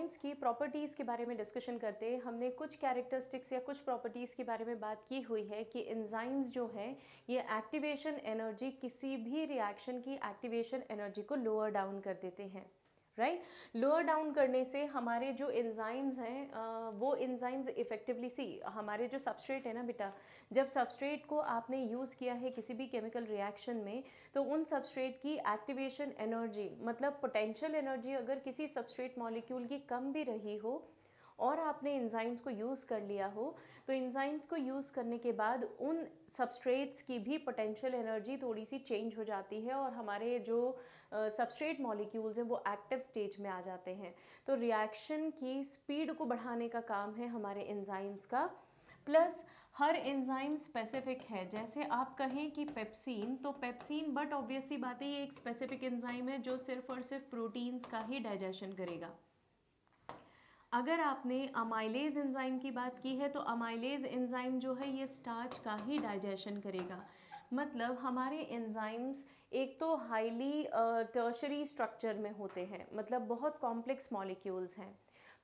Enzymes की properties के बारे में डिस्कशन करते हैं हमने कुछ कैरेक्टरिस्टिक्स या कुछ प्रॉपर्टीज़ के बारे में बात की हुई है कि एंजाइम्स जो हैं ये एक्टिवेशन एनर्जी, किसी भी रिएक्शन की एक्टिवेशन एनर्जी को लोअर डाउन कर देते हैं, राइट। लोअर डाउन करने से हमारे जो एंजाइम्स हैं वो एंजाइम्स इफेक्टिवली हमारे जो सबस्ट्रेट है ना बेटा, जब सबस्ट्रेट को आपने यूज़ किया है किसी भी केमिकल रिएक्शन में, तो उन सबस्ट्रेट की एक्टिवेशन एनर्जी मतलब पोटेंशियल एनर्जी अगर किसी सबस्ट्रेट मॉलिक्यूल की कम भी रही हो और आपने एंजाइम्स को यूज़ कर लिया हो, तो एंजाइम्स को यूज़ करने के बाद उन सबस्ट्रेट्स की भी पोटेंशियल एनर्जी थोड़ी सी चेंज हो जाती है और हमारे जो सबस्ट्रेट मॉलिक्यूल्स हैं वो एक्टिव स्टेज में आ जाते हैं। तो रिएक्शन की स्पीड को बढ़ाने का काम है हमारे एंजाइम्स का। प्लस हर एंजाइम स्पेसिफिक है, जैसे आप कहें कि पेप्सिन, तो पेप्सिन बट ऑब्वियस सी बात है ये एक स्पेसिफिक एंजाइम है जो सिर्फ और सिर्फ प्रोटीन्स का ही डाइजेशन करेगा। अगर आपने अमाइलेज एंजाइम की बात की है तो अमाइलेज एंजाइम जो है ये स्टार्च का ही डाइजेशन करेगा। मतलब हमारे एंजाइम्स एक तो हाईली टर्शरी स्ट्रक्चर में होते हैं, मतलब बहुत कॉम्प्लेक्स मॉलिक्यूल्स हैं,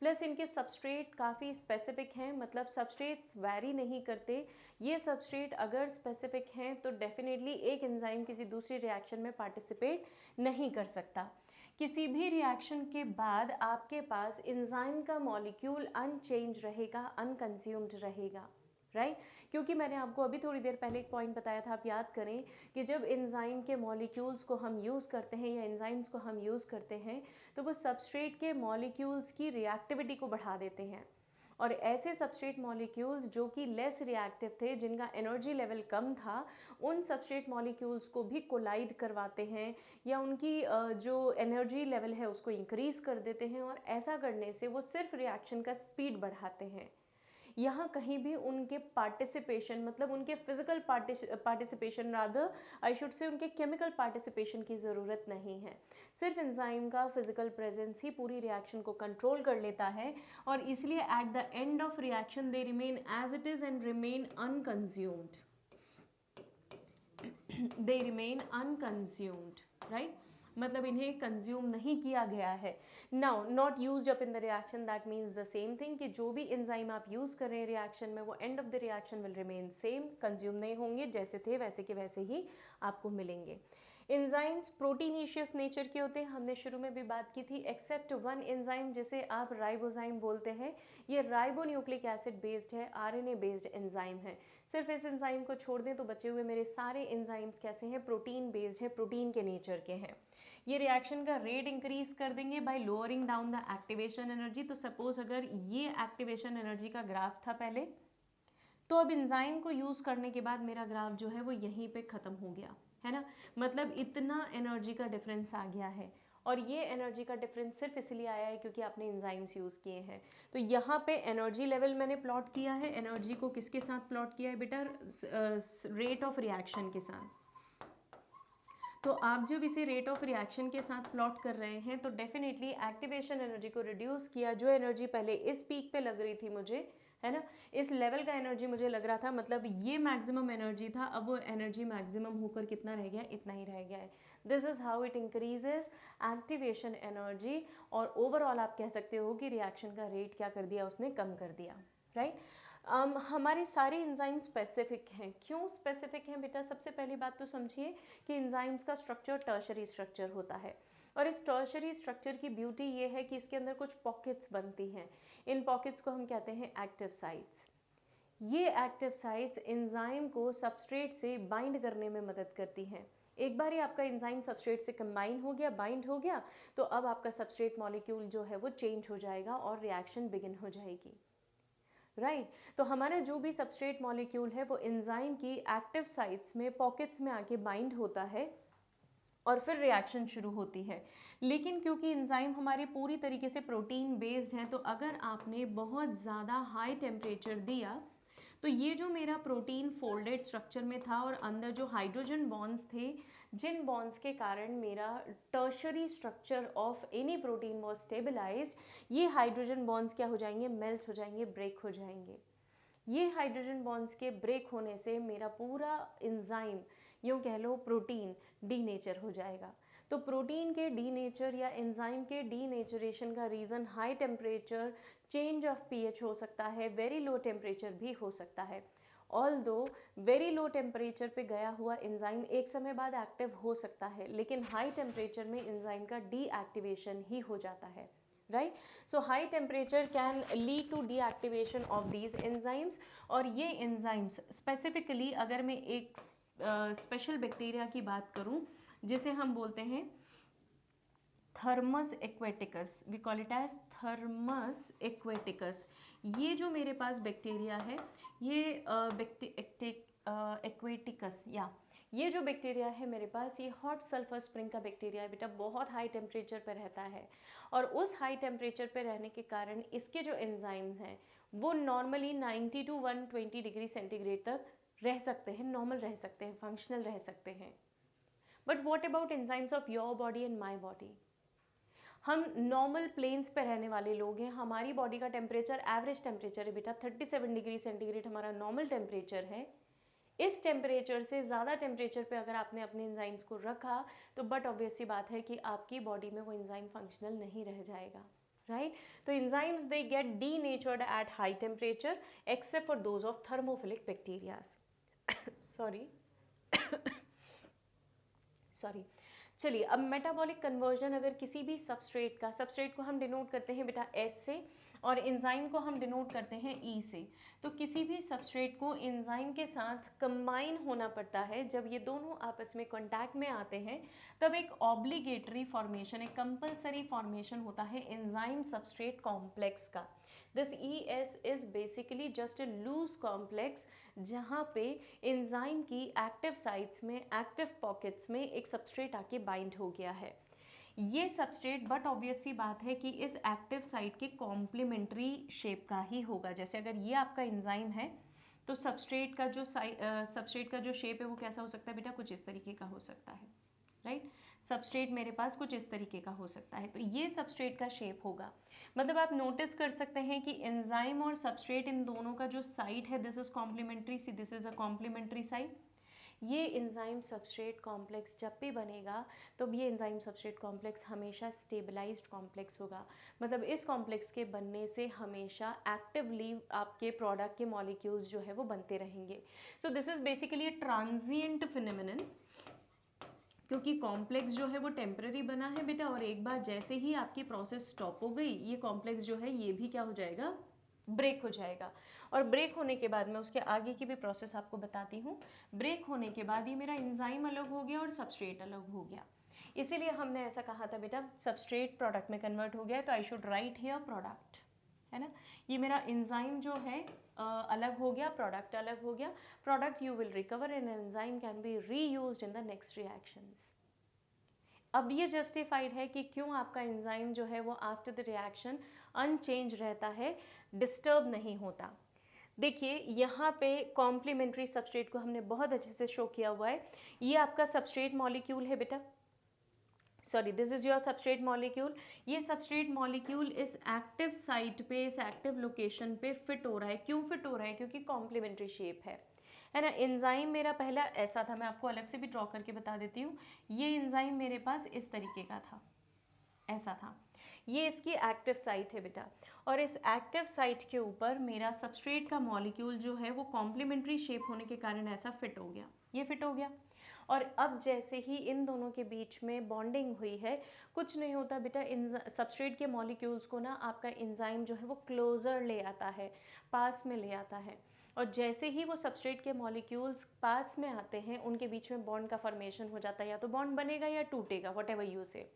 प्लस इनके सबस्ट्रेट काफ़ी स्पेसिफिक हैं, मतलब सबस्ट्रेट्स वैरी नहीं करते। ये सबस्ट्रेट अगर स्पेसिफिक हैं तो डेफिनेटली एक एंजाइम किसी दूसरी रिएक्शन में पार्टिसिपेट नहीं कर सकता। किसी भी रिएक्शन के बाद आपके पास एंजाइम का मॉलिक्यूल अनचेंज रहेगा, अनकंज्यूम्ड रहेगा, राइट। क्योंकि मैंने आपको अभी थोड़ी देर पहले एक पॉइंट बताया था, आप याद करें कि जब एंजाइम के मॉलिक्यूल्स को हम यूज़ करते हैं या एंजाइम्स को हम यूज़ करते हैं तो वो सबस्ट्रेट के मॉलिक्यूल्स की रिएक्टिविटी को बढ़ा देते हैं, और ऐसे सबस्ट्रेट मॉलिक्यूल्स जो कि लेस रिएक्टिव थे, जिनका एनर्जी लेवल कम था, उन सबस्ट्रेट मॉलिक्यूल्स को भी कोलाइड करवाते हैं या उनकी जो एनर्जी लेवल है उसको इंक्रीज़ कर देते हैं, और ऐसा करने से वो सिर्फ रिएक्शन का स्पीड बढ़ाते हैं। यहाँ कहीं भी उनके पार्टिसिपेशन मतलब उनके physical participation rather I should say उनके केमिकल पार्टिसिपेशन की ज़रूरत नहीं है। सिर्फ एंजाइम का फिजिकल प्रेजेंस ही पूरी रिएक्शन को कंट्रोल कर लेता है, और इसलिए at the end of reaction they remain as it is and remain unconsumed. They remain unconsumed, right. मतलब इन्हें कंज्यूम नहीं किया गया है। Now not used up in the reaction, that means the same thing कि जो भी एंजाइम आप यूज़ कर रहे हैं रिएक्शन में वो end of the reaction will remain same, consume नहीं होंगे, जैसे थे वैसे के वैसे ही आपको मिलेंगे। एंजाइम्स प्रोटीनेशियस नेचर के होते हैं, हमने शुरू में भी बात की थी, एक्सेप्ट वन एंजाइम जिसे आप राइबोजाइम बोलते हैं। ये राइबोन्यूक्लिक एसिड बेस्ड है, आरएनए बेस्ड एंजाइम है। सिर्फ इस एंजाइम को छोड़ दें तो बचे हुए मेरे सारे एंजाइम्स कैसे हैं, प्रोटीन बेस्ड है, प्रोटीन के नेचर के हैं। ये रिएक्शन का रेट इंक्रीज कर देंगे bye lowering down the activation energy. तो सपोज अगर ये एक्टिवेशन एनर्जी का ग्राफ था पहले, तो अब एंजाइम को यूज़ करने के बाद मेरा ग्राफ जो है वो यहीं पे ख़त्म हो गया है ना। मतलब इतना एनर्जी का डिफरेंस आ गया है, और ये एनर्जी का डिफरेंस सिर्फ इसलिए आया है क्योंकि आपने एंजाइम्स यूज़ किए हैं। तो यहाँ पे एनर्जी लेवल मैंने प्लॉट किया है, एनर्जी को किसके साथ प्लॉट किया है बेटा, रेट ऑफ रिएक्शन के साथ। तो आप जब इसे रेट ऑफ रिएक्शन के साथ प्लॉट कर रहे हैं तो डेफिनेटली एक्टिवेशन एनर्जी को रिड्यूस किया, जो एनर्जी पहले इस पीक पे लग रही थी मुझे, है ना, इस लेवल का एनर्जी मुझे लग रहा था, मतलब ये मैक्सिमम एनर्जी था, अब वो एनर्जी मैक्सिमम होकर कितना रह गया, इतना ही रह गया है। This is how it increases activation energy, और ओवरऑल आप कह सकते हो कि रिएक्शन का रेट क्या कर दिया उसने, कम कर दिया, राइट। हमारे सारे एंजाइम स्पेसिफिक हैं। क्यों स्पेसिफिक हैं बेटा, सबसे पहली बात तो समझिए कि एंजाइम्स का स्ट्रक्चर टर्शरी स्ट्रक्चर होता है, और इस टर्शरी स्ट्रक्चर की ब्यूटी ये है कि इसके अंदर कुछ पॉकेट्स बनती हैं। इन पॉकेट्स को हम कहते हैं एक्टिव साइट्स। ये एक्टिव साइट्स एंजाइम को सबस्ट्रेट से बाइंड करने में मदद करती हैं। एक बार ही आपका एंजाइम सबस्ट्रेट से कंबाइन हो गया, बाइंड हो गया, तो अब आपका सबस्ट्रेट मॉलिक्यूल जो है वो चेंज हो जाएगा और रिएक्शन बिगिन हो जाएगी, राइट। तो हमारा जो भी सबस्ट्रेट मॉलिक्यूल है वो एंजाइम की एक्टिव साइट्स में, पॉकेट्स में आके बाइंड होता है और फिर रिएक्शन शुरू होती है। लेकिन क्योंकि एंजाइम हमारे पूरी तरीके से प्रोटीन बेस्ड हैं, तो अगर आपने बहुत ज़्यादा हाई टेम्परेचर दिया तो ये जो मेरा प्रोटीन फोल्डेड स्ट्रक्चर में था और अंदर जो हाइड्रोजन बॉन्ड्स थे, जिन बॉन्ड्स के कारण मेरा tertiary structure of any protein was stabilised, ये हाइड्रोजन बॉन्ड्स क्या हो जाएंगे, मेल्ट हो जाएंगे, ब्रेक हो जाएंगे। ये हाइड्रोजन बॉन्ड्स के ब्रेक होने से मेरा पूरा एंजाइम, यूँ कह लो प्रोटीन, डीनेचर हो जाएगा। तो प्रोटीन के डीनेचर या एंजाइम के डीनेचरेशन का reason high temperature, change of pH हो सकता है, वेरी लो टेम्परेचर भी हो सकता है। ऑल्दो वेरी लो टेम्परेचर पे गया हुआ एंजाइम एक समय बाद एक्टिव हो सकता है, लेकिन हाई टेम्परेचर में एंजाइम का डीएक्टिवेशन ही हो जाता है, right. So high temperature can lead to deactivation of these enzymes. और ये एंजाइम्स स्पेसिफिकली अगर मैं एक स्पेशल बैक्टीरिया की बात करूं जिसे हम बोलते हैं Thermus aquaticus, we call it as Thermus aquaticus. ये जो मेरे पास बैक्टीरिया है, ये एक्वेटिकस, या ये जो बैक्टीरिया है मेरे पास, ये हॉट सल्फर स्प्रिंग का बैक्टीरिया है बेटा, बहुत हाई टेम्परेचर पर रहता है। और उस हाई टेम्परेचर पर रहने के कारण इसके जो एंजाइम्स हैं वो नॉर्मली 90 to 120 डिग्री सेंटीग्रेड तक रह सकते हैं, नॉर्मल रह सकते हैं, फंक्शनल रह सकते हैं। But what about enzymes of your body and my body? हम नॉर्मल प्लेन्स पे रहने वाले लोग हैं, हमारी बॉडी का टेम्परेचर एवरेज टेम्परेचर है बेटा 37 डिग्री सेंटीग्रेड हमारा नॉर्मल टेम्परेचर है। इस टेम्परेचर से ज़्यादा टेम्परेचर पे अगर आपने अपने एंजाइम्स को रखा तो बट ऑब्वियस सी बात है कि आपकी बॉडी में वो एंजाइम फंक्शनल नहीं रह जाएगा, राइट। तो enzymes they get denatured at high temperature except for those of thermophilic bacterias. Sorry. चलिए, अब मेटाबॉलिक कन्वर्जन अगर किसी भी सब्सट्रेट को हम डिनोट करते हैं बेटा S से और एंजाइम को हम डिनोट करते हैं E से। तो किसी भी सब्सट्रेट को एंजाइम के साथ कंबाइन होना पड़ता है। जब ये दोनों आपस में कांटेक्ट में आते हैं तब एक ऑब्लिगेटरी फॉर्मेशन, एक कंपलसरी फॉर्मेशन होता है एंजाइम सब्सट्रेट कॉम्प्लेक्स का। This ES is basically just a loose complex जहाँ पे एंजाइम की एक्टिव साइट्स में, एक्टिव पॉकेट्स में एक सबस्ट्रेट आके बाइंड हो गया है। ये सबस्ट्रेट बट ऑब्वियस सी बात है कि इस एक्टिव साइट के कॉम्प्लीमेंट्री शेप का ही होगा। जैसे अगर ये आपका एंजाइम है तो सबस्ट्रेट का जो शेप है वो कैसा हो सकता है बेटा? कुछ इस तरीके का हो सकता है, राइट। सबस्ट्रेट मेरे पास कुछ इस तरीके का हो सकता है, तो ये सबस्ट्रेट का शेप होगा। मतलब आप नोटिस कर सकते हैं कि एंजाइम और सबस्ट्रेट इन दोनों का जो साइट है, this is complementary, see this is a complementary site. ये एंजाइम सबस्ट्रेट कॉम्प्लेक्स जब भी बनेगा तो ये एंजाइम सबस्ट्रेट कॉम्प्लेक्स हमेशा स्टेबलाइज्ड कॉम्प्लेक्स होगा। मतलब इस कॉम्प्लेक्स के बनने से हमेशा एक्टिवली आपके प्रोडक्ट के मॉलिक्यूल्स जो है वो बनते रहेंगे। So this is basically a transient phenomenon, क्योंकि कॉम्प्लेक्स जो है वो टेम्पररी बना है बेटा, और एक बार जैसे ही आपकी प्रोसेस स्टॉप हो गई ये कॉम्प्लेक्स जो है ये भी क्या हो जाएगा? ब्रेक हो जाएगा। और ब्रेक होने के बाद मैं उसके आगे की भी प्रोसेस आपको बताती हूँ। ब्रेक होने के बाद ये मेरा एंजाइम अलग हो गया और सबस्ट्रेट अलग हो गया, इसीलिए हमने ऐसा कहा था बेटा सबस्ट्रेट प्रोडक्ट में कन्वर्ट हो गया तो I should write here product, है ना। ये मेरा एंजाइम जो है अलग हो गया, प्रोडक्ट अलग हो गया। Product you will recover and enzyme can be reused in the next reactions. अब ये जस्टिफाइड है कि क्यों आपका एंजाइम जो है वो आफ्टर द रिएक्शन अनचेंज रहता है, डिस्टर्ब नहीं होता। देखिए यहाँ पे कॉम्प्लीमेंट्री सबस्ट्रेट को हमने बहुत अच्छे से शो किया हुआ है। ये आपका सबस्ट्रेट मॉलिक्यूल है बेटा, sorry this is your substrate molecule. ये सबस्ट्रेट मॉलिक्यूल इस एक्टिव साइट पे, इस एक्टिव लोकेशन पे फिट हो रहा है। क्यों फिट हो रहा है? क्योंकि कॉम्प्लीमेंट्री शेप है ना। एंजाइम मेरा पहला ऐसा था, मैं आपको अलग से भी ड्रॉ करके बता देती हूँ। ये एंजाइम मेरे पास इस तरीके का था, ऐसा था। ये इसकी एक्टिव साइट है बेटा, और इस एक्टिव साइट के ऊपर मेरा सबस्ट्रेट का मॉलिक्यूल जो है वो कॉम्प्लीमेंट्री शेप होने के कारण ऐसा फिट हो गया, ये फिट हो गया। और अब जैसे ही इन दोनों के बीच में बॉन्डिंग हुई है, कुछ नहीं होता बेटा, इन सबस्ट्रेट के मॉलिक्यूल्स को ना आपका एंजाइम जो है वो क्लोजर ले आता है, पास में ले आता है। और जैसे ही वो सबस्ट्रेट के मॉलिक्यूल्स पास में आते हैं उनके बीच में बॉन्ड का फॉर्मेशन हो जाता है, या तो बॉन्ड बनेगा या टूटेगा, वट एवर यू से,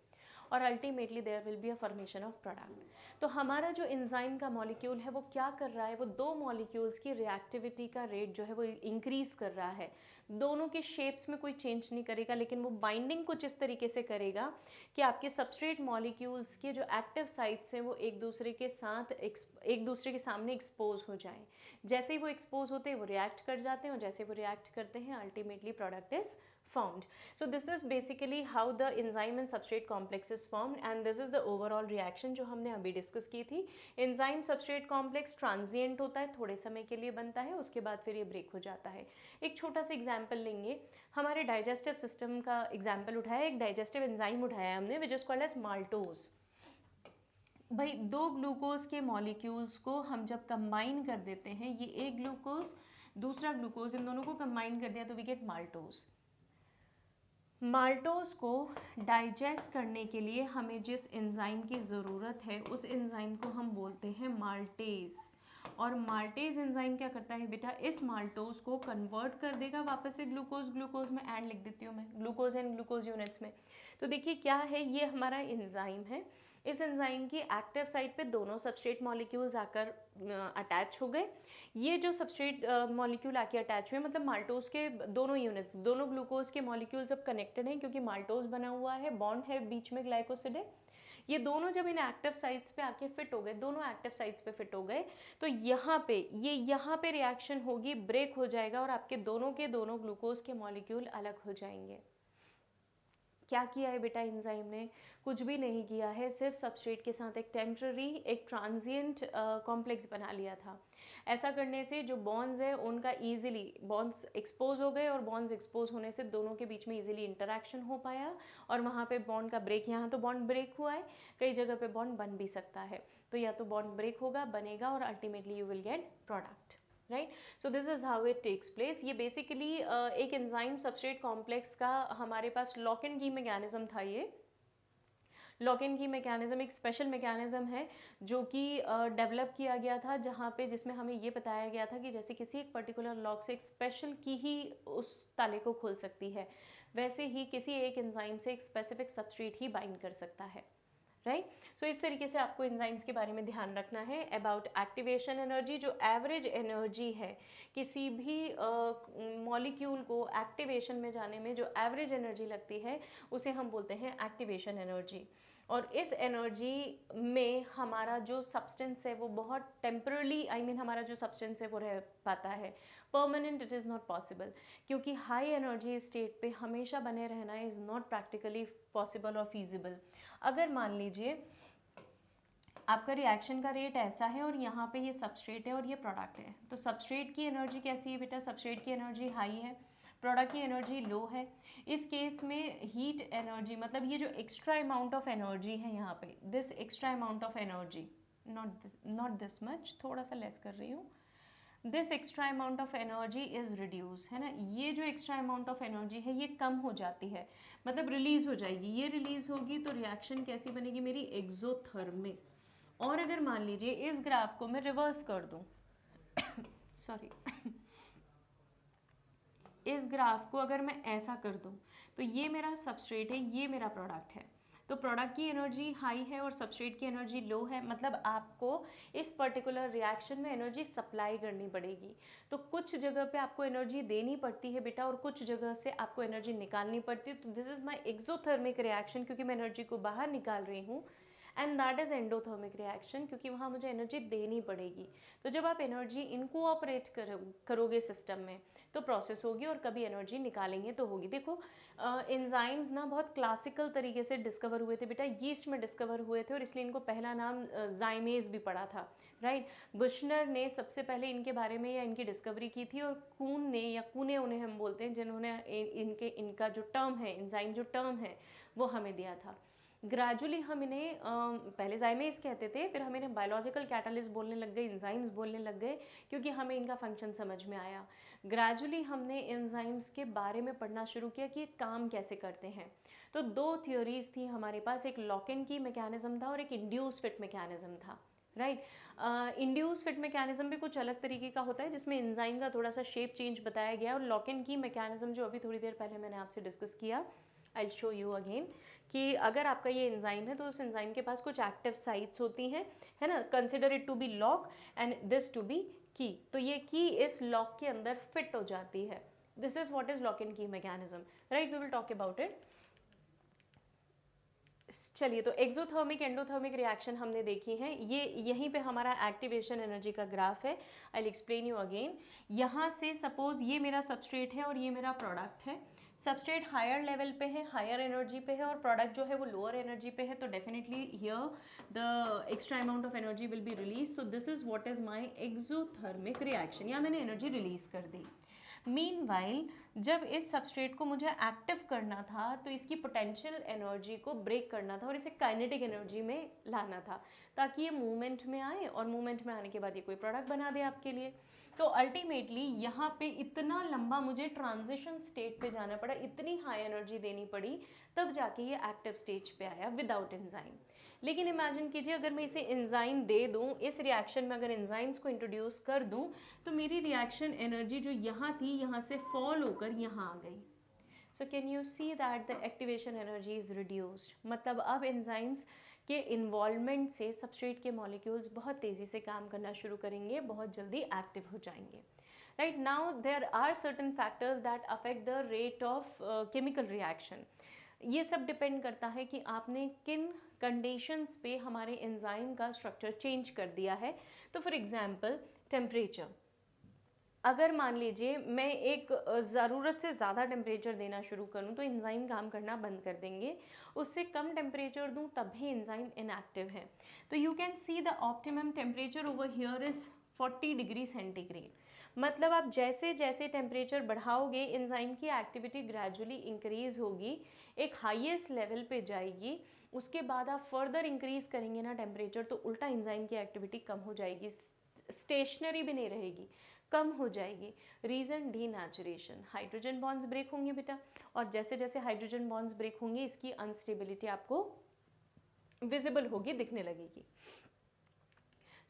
और ultimately there will be a formation of product. तो हमारा जो एंजाइम का मॉलिक्यूल है वो क्या कर रहा है? वो दो मॉलिक्यूल्स की रिएक्टिविटी का रेट जो है वो इंक्रीज कर रहा है। दोनों के शेप्स में कोई चेंज नहीं करेगा, लेकिन वो बाइंडिंग कुछ इस तरीके से करेगा कि आपके सबस्ट्रेट मॉलिक्यूल्स के जो एक्टिव साइट्स हैं वो एक दूसरे के सामने एक्सपोज हो जाएं। जैसे ही वो एक्सपोज होते हैं वो रिएक्ट कर जाते हैं, और जैसे वो रिएक्ट करते हैं ultimately product is formed. So this is basically how the enzyme and substrate complex is formed, and this is the overall reaction जो हमने अभी डिस्कस की थी. एंजाइम सबस्ट्रेट कॉम्प्लेक्स ट्रांजिएंट होता है, थोड़े समय के लिए बनता है, उसके बाद फिर ये ब्रेक हो जाता है. एक छोटा सा एग्जाम्पल लेंगे, हमारे डाइजेस्टिव सिस्टम का एग्जाम्पल उठाया, एक डाइजेस्टिव एंजाइम उठाया हमने which is called as maltose. भाई दो ग्लूकोज के मॉलिक्यूल्स को हम जब कंबाइन कर देते हैं, ये एक ग्लूकोज दूसरा ग्लूकोज, इन दोनों को कंबाइन कर दिया तो वी गेट माल्टोज. माल्टोज को डाइजेस्ट करने के लिए हमें जिस एंजाइम की ज़रूरत है उस एंजाइम को हम बोलते हैं माल्टेज. और माल्टेज एंजाइम क्या करता है बेटा, इस माल्टोज को कन्वर्ट कर देगा वापस से ग्लूकोज में एंड लिख देती हूँ मैं, ग्लूकोज एंड ग्लूकोज यूनिट्स में. तो देखिए क्या है, ये हमारा एंजाइम है. इस एंजाइम की एक्टिव साइट पे दोनों सबस्ट्रेट मॉलिक्यूल्स आकर अटैच हो गए. ये जो सबस्ट्रेट मॉलिक्यूल आके अटैच हुए, मतलब माल्टोज के दोनों यूनिट्स, दोनों ग्लूकोज के मॉलिक्यूल्स अब कनेक्टेड हैं क्योंकि माल्टोज बना हुआ है, बॉन्ड है बीच में ग्लाइकोसिड है. ये दोनों जब इन एक्टिव साइट्स पे आके फिट हो गए, दोनों एक्टिव साइट्स पे फिट हो गए, तो यहाँ पे रिएक्शन होगी, ब्रेक हो जाएगा और आपके दोनों के दोनों ग्लूकोज के मॉलिक्यूल अलग हो जाएंगे. क्या किया है बेटा एंजाइम ने, कुछ भी नहीं किया है, सिर्फ सबस्ट्रेट के साथ एक टेम्पररी, एक ट्रांजिएंट कॉम्प्लेक्स बना लिया था. ऐसा करने से जो बॉन्ड्स है उनका ईजिली बॉन्ड्स एक्सपोज हो गए, और बॉन्ड्स एक्सपोज होने से दोनों के बीच में ईजिली इंटरेक्शन हो पाया, और वहाँ पे बॉन्ड का ब्रेक, यहाँ तो बॉन्ड ब्रेक हुआ है, कई जगह पे बॉन्ड बन भी सकता है. तो या तो बॉन्ड ब्रेक होगा, बनेगा, और ultimately you will get product. Right, so this is how it takes place. ये बेसिकली एक एंजाइम सबस्ट्रेट कॉम्प्लेक्स का हमारे पास लॉक एंड की मैकेनिज्म था. ये लॉक एंड की मैकेनिज्म एक स्पेशल मैकेनिज्म है जो कि डेवलप किया गया था, जहाँ पे जिसमें हमें ये बताया गया था कि जैसे किसी एक पर्टिकुलर लॉक से एक स्पेशल की ही उस ताले को खोल सकती है, वैसे ही किसी एक एंजाइम से एक स्पेसिफिक सबस्ट्रेट ही बाइंड कर सकता है. राइट, सो इस तरीके से आपको एंजाइम्स के बारे में ध्यान रखना है. अबाउट एक्टिवेशन एनर्जी, जो एवरेज एनर्जी है किसी भी मॉलिक्यूल को एक्टिवेशन में जाने में जो एवरेज एनर्जी लगती है उसे हम बोलते हैं एक्टिवेशन एनर्जी. और इस एनर्जी में हमारा जो सब्सटेंस है वो बहुत टेम्परली, हमारा जो सब्सटेंस है वो रह पाता है. Permanent it is not possible, क्योंकि हाई एनर्जी स्टेट पे हमेशा बने रहना इज़ नॉट प्रैक्टिकली पॉसिबल और फीजिबल. अगर मान लीजिए आपका रिएक्शन का रेट ऐसा है और यहाँ पे ये सबस्ट्रेट है और ये प्रोडक्ट है, तो सबस्ट्रेट की एनर्जी कैसी है बेटा, सबस्ट्रेट की एनर्जी हाई है, प्रोडक्ट की एनर्जी लो है. इस केस में हीट एनर्जी, मतलब ये जो एक्स्ट्रा अमाउंट ऑफ एनर्जी है यहाँ पे, this extra amount of energy, not this much, थोड़ा सा लेस कर रही हूँ, this extra amount of energy is reduce, है ना. ये जो एक्स्ट्रा अमाउंट ऑफ एनर्जी है ये कम हो जाती है, मतलब रिलीज़ हो जाएगी. ये रिलीज़ होगी तो रिएक्शन कैसी बनेगी मेरी, एक्सोथर्मिक. और अगर मान लीजिए इस ग्राफ को मैं रिवर्स कर दूँ सॉरी इस ग्राफ को अगर मैं ऐसा कर दूं तो ये मेरा सबस्ट्रेट है, ये मेरा प्रोडक्ट है. तो प्रोडक्ट की एनर्जी हाई है और सबस्ट्रेट की एनर्जी लो है, मतलब आपको इस पर्टिकुलर रिएक्शन में एनर्जी सप्लाई करनी पड़ेगी. तो कुछ जगह पे आपको एनर्जी देनी पड़ती है बेटा, और कुछ जगह से आपको एनर्जी निकालनी पड़ती है. तो this is my exothermic reaction, क्योंकि मैं एनर्जी को बाहर निकाल रही हूँ. And that is endothermic reaction, क्योंकि वहाँ मुझे एनर्जी देनी पड़ेगी. तो जब आप एनर्जी इनकोऑपरेट करोगे सिस्टम में तो प्रोसेस होगी, और कभी एनर्जी निकालेंगे तो होगी. देखो एंजाइम्स ना बहुत क्लासिकल तरीके से डिस्कवर हुए थे बेटा, यीस्ट में डिस्कवर हुए थे, और इसलिए इनको पहला नाम जाइमेज भी पड़ा था. राइट, बुशनर ने सबसे पहले इनके बारे में या इनकी डिस्कवरी की थी, और कून ने या कूने उन्हें हम बोलते हैं, जिन्होंने इनका जो टर्म है, एंजाइम जो टर्म है वो हमें दिया था. ग्रेजुअली हम इन्हें पहले जाइमेज कहते थे, फिर हम इन्हें बायोलॉजिकल कैटलिस्ट बोलने लग गए, एंजाइम्स बोलने लग गए, क्योंकि हमें इनका फंक्शन समझ में आया. ग्रेजुअली हमने एंजाइम्स के बारे में पढ़ना शुरू किया कि ये काम कैसे करते हैं. तो दो थियोरीज थी हमारे पास, एक लॉक एंड की मैकेनिज्म था और एक इंड्यूस फिट मैकेनिज्म था. राइट, इंड्यूस फिट मैकेनिज्म भी कुछ अलग तरीके का होता है, जिसमें एंजाइम का थोड़ा सा शेप चेंज बताया गया, और लॉक एंड की मैकेनिज्म जो अभी थोड़ी देर पहले मैंने आपसे डिस्कस किया, आई शो यू अगेन, कि अगर आपका ये एंजाइम है तो उस एंजाइम के पास कुछ एक्टिव साइट्स होती हैं, है ना. Consider it to be lock and this to be key. तो ये की इस लॉक के अंदर फिट हो जाती है. This is what is lock and key mechanism. Right, we will talk about it. चलिए, तो एक्सोथर्मिक एंडोथर्मिक रिएक्शन हमने देखी है. ये यहीं पे हमारा एक्टिवेशन एनर्जी का ग्राफ है. I will explain you again. यहाँ से सपोज ये मेरा सबस्ट्रेट है और ये मेरा प्रोडक्ट है. सबस्ट्रेट हायर लेवल पे है, हायर एनर्जी पे है और प्रोडक्ट जो है वो लोअर एनर्जी पे है, तो definitely here the extra amount of energy will be release. So this is what is my exothermic reaction, या मैंने एनर्जी रिलीज कर दी. मीनवाइल जब इस सबस्ट्रेट को मुझे एक्टिव करना था तो इसकी पोटेंशियल एनर्जी को ब्रेक करना था और इसे काइनेटिक एनर्जी में लाना था ताकि ये मूवमेंट में आए और मूवमेंट में आने के बाद ये कोई प्रोडक्ट बना दे आपके लिए. तो अल्टीमेटली यहाँ पे इतना लंबा मुझे ट्रांजिशन स्टेट पे जाना पड़ा, इतनी हाई एनर्जी देनी पड़ी, तब जाके ये एक्टिव स्टेज पे आया विदाउट एंजाइम. लेकिन इमेजिन कीजिए अगर मैं इसे एंजाइम दे दूँ, इस रिएक्शन में अगर एंजाइम्स को इंट्रोड्यूस कर दूँ तो मेरी रिएक्शन एनर्जी जो यहाँ थी यहाँ से फॉल होकर यहाँ आ गई. So can you see that the activation energy is reduced. मतलब अब एंजाइम्स के इन्वॉल्वमेंट से सबस्ट्रेट के मॉलिक्यूल्स बहुत तेज़ी से काम करना शुरू करेंगे, बहुत जल्दी एक्टिव हो जाएंगे. Right now there are certain factors that affect the rate of chemical reaction. ये सब डिपेंड करता है कि आपने किन कंडीशंस पे हमारे एंजाइम का स्ट्रक्चर चेंज कर दिया है. तो फॉर एग्जांपल टेम्परेचर, अगर मान लीजिए मैं एक ज़रूरत से ज़्यादा टेम्परेचर देना शुरू करूँ तो एंजाइम काम करना बंद कर देंगे. उससे कम टेम्परेचर दूँ तब भी एंजाइम इनएक्टिव है. तो you can see the optimum temperature over here is 40 degree centigrade. मतलब आप जैसे जैसे टेम्परेचर बढ़ाओगे एंजाइम की एक्टिविटी ग्रेजुअली इंक्रीज़ होगी, एक हाईएस्ट लेवल पे जाएगी. उसके बाद आप फर्दर इंक्रीज़ करेंगे ना टेम्परेचर तो उल्टा एंजाइम की एक्टिविटी कम हो जाएगी, स्टेशनरी भी नहीं रहेगी, कम हो जाएगी. Reason denaturation, hydrogen bonds break होंगे बेटा, और जैसे जैसे हाइड्रोजन बॉन्ड्स ब्रेक होंगे इसकी अनस्टेबिलिटी आपको विजिबल होगी, दिखने लगेगी.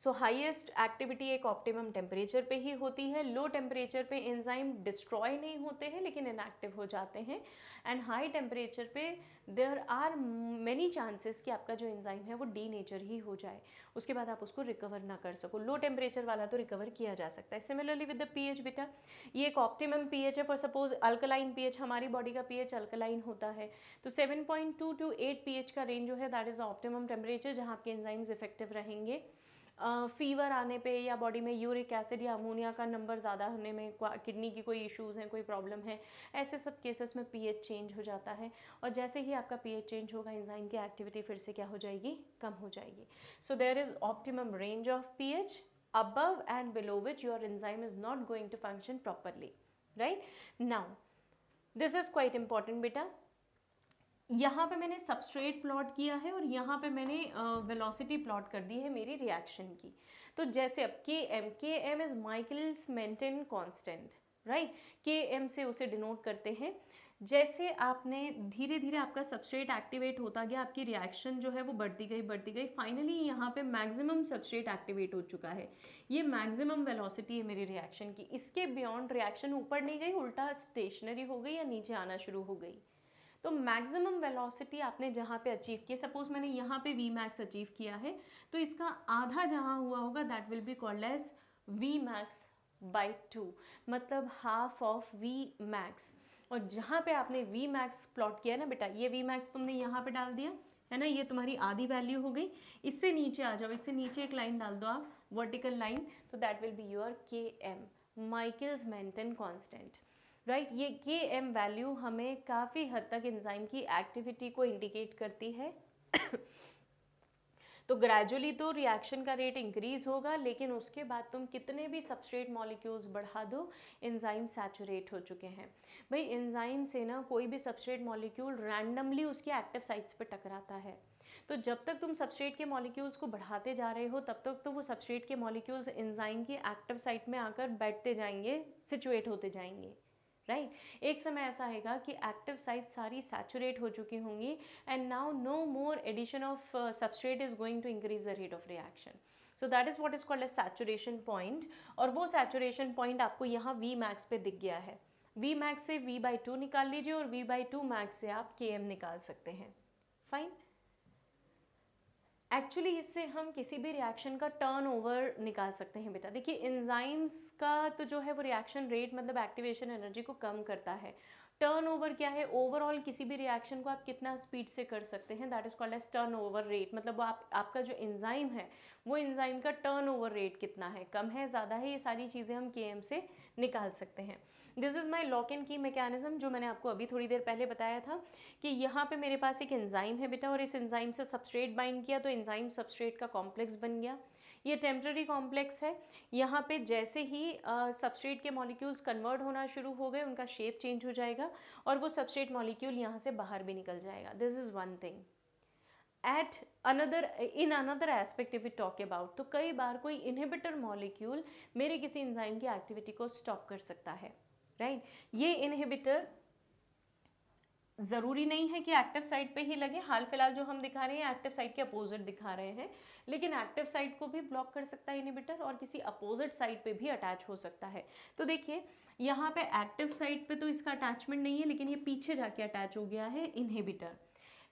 सो हाईएस्ट एक्टिविटी एक ऑप्टिमम टेम्परेचर पे ही होती है. लो टेम्परेचर पे एंजाइम डिस्ट्रॉय नहीं होते हैं लेकिन इनएक्टिव हो जाते हैं. एंड हाई टेम्परेचर पे देयर आर मेनी चांसेस कि आपका जो एंजाइम है वो डीनेचर ही हो जाए, उसके बाद आप उसको रिकवर ना कर सको. लो टेम्परेचर वाला तो रिकवर किया जा सकता है. सिमिलरली विद द पीएच बेटा, ये एक ऑप्टिमम पीएच है. फॉर सपोज अल्कलाइन पीएच, हमारी बॉडी का पीएच अल्कलाइन होता है, तो 7.2 to 8 पीएच का रेंज जो है that is the optimum temperature जहाँ आपके एंजाइम्स इफेक्टिव रहेंगे. फीवर आने पे या बॉडी में यूरिक एसिड या अमोनिया का नंबर ज़्यादा होने में, किडनी की कोई इश्यूज़ हैं, कोई प्रॉब्लम है, ऐसे सब केसेस में पीएच चेंज हो जाता है. और जैसे ही आपका पीएच चेंज होगा एंजाइम की एक्टिविटी फिर से क्या हो जाएगी, कम हो जाएगी. So there is optimum range of pH above and below which your enzyme is not going to function properly. Right now this is quite important बेटा. यहाँ पे मैंने सबस्ट्रेट प्लॉट किया है और यहाँ पे मैंने वेलोसिटी प्लॉट कर दी है मेरी रिएक्शन की. तो जैसे अब K M is Michaelis Menten constant, right. K M से उसे डिनोट करते हैं. जैसे आपने धीरे धीरे आपका सबस्ट्रेट एक्टिवेट होता गया, आपकी रिएक्शन जो है वो बढ़ती गई, फाइनली यहाँ पे मैक्सिमम सबस्ट्रेट एक्टिवेट हो चुका है. ये मैक्सिमम वेलोसिटी है मेरी रिएक्शन की. इसके बियॉन्ड रिएक्शन ऊपर नहीं गई, उल्टा स्टेशनरी हो गई या नीचे आना शुरू हो गई. तो मैक्सिमम वेलोसिटी आपने जहाँ पे अचीव की, सपोज मैंने यहाँ पे वी मैक्स अचीव किया है, तो इसका आधा जहाँ हुआ होगा that will be called as V max by 2, मतलब हाफ ऑफ वी मैक्स. और जहाँ पे आपने वी मैक्स प्लॉट किया ना बेटा, ये वी मैक्स तुमने यहाँ पे डाल दिया है ना, ये तुम्हारी आधी वैल्यू हो गई. इससे नीचे आ जाओ, इससे नीचे एक लाइन डाल दो आप, वर्टिकल लाइन, तो that will be your K M, Michaelis Menten constant. Right, ये के एम वैल्यू हमें काफ़ी हद तक एंजाइम की एक्टिविटी को इंडिकेट करती है. तो ग्रेजुअली तो रिएक्शन का रेट इंक्रीज होगा, लेकिन उसके बाद तुम कितने भी सबस्ट्रेट मॉलिक्यूल्स बढ़ा दो, एंजाइम सैचुरेट हो चुके हैं. भाई एंजाइम से ना कोई भी सबस्ट्रेट मॉलिक्यूल रैंडमली उसकी एक्टिव साइट्स पे टकराता है. तो जब तक तुम सबस्ट्रेट के मॉलिक्यूल्स को बढ़ाते जा रहे हो तब तक तो वो सबस्ट्रेट के मॉलिक्यूल्स एंजाइम की एक्टिव साइट में आकर बैठते जाएंगे, सिचुएट होते जाएंगे. राइट, एक समय ऐसा आएगा कि एक्टिव साइट सारी सैचुरेट हो चुकी होंगी and now no more addition of substrate is going to increase the rate of reaction. So that is what is called as saturation point. और वो सैचुरेशन पॉइंट आपको यहाँ वी मैक्स पे दिख गया है. वी मैक्स से v/2 निकाल लीजिए और v/2 मैक्स से आप km निकाल सकते हैं. फाइन. एक्चुअली इससे हम किसी भी रिएक्शन का टर्न ओवर निकाल सकते हैं बेटा. देखिए एंजाइम्स का तो जो है वो रिएक्शन रेट मतलब एक्टिवेशन एनर्जी को कम करता है. टर्नओवर क्या है, ओवरऑल किसी भी रिएक्शन को आप कितना स्पीड से कर सकते हैं, that is called as turnover rate. मतलब वो आपका जो एंजाइम है वो एंजाइम का टर्नओवर रेट कितना है, कम है ज़्यादा है, ये सारी चीज़ें हम Km से निकाल सकते हैं। This is my lock and key mechanism, जो मैंने आपको अभी थोड़ी देर पहले बताया था कि यहाँ पे मेरे पास एक एंजाइम है बेटा, और इस एंजाइम से सबस्ट्रेट बाइंड किया तो एंजाइम सबस्ट्रेट का कॉम्प्लेक्स बन गया। ये टेम्पररी कॉम्प्लेक्स है। यहाँ पे जैसे ही सबस्ट्रेट के मॉलिक्यूल्स कन्वर्ट होना शुरू हो गए, उनका शेप चेंज हो जाएगा और वो सबस्ट्रेट मॉलिक्यूल यहाँ से बाहर भी निकल जाएगा। This is one thing. In another aspect if we talk about, तो कई बार कोई इनहिबिटर मॉलिक्यूल मेरे किसी एंजाइम की एक्टिविटी को स्टॉप कर सकता है, राइट। ये इनहिबिटर ज़रूरी नहीं है कि एक्टिव साइट पे ही लगे, हाल फिलहाल जो हम दिखा रहे हैं एक्टिव साइट के अपोजिट दिखा रहे हैं, लेकिन एक्टिव साइट को भी ब्लॉक कर सकता है इनहिबिटर और किसी अपोजिट साइट पे भी अटैच हो सकता है। तो देखिए यहाँ पे एक्टिव साइट पे तो इसका अटैचमेंट नहीं है, लेकिन ये पीछे जाके अटैच हो गया है इनहिबिटर।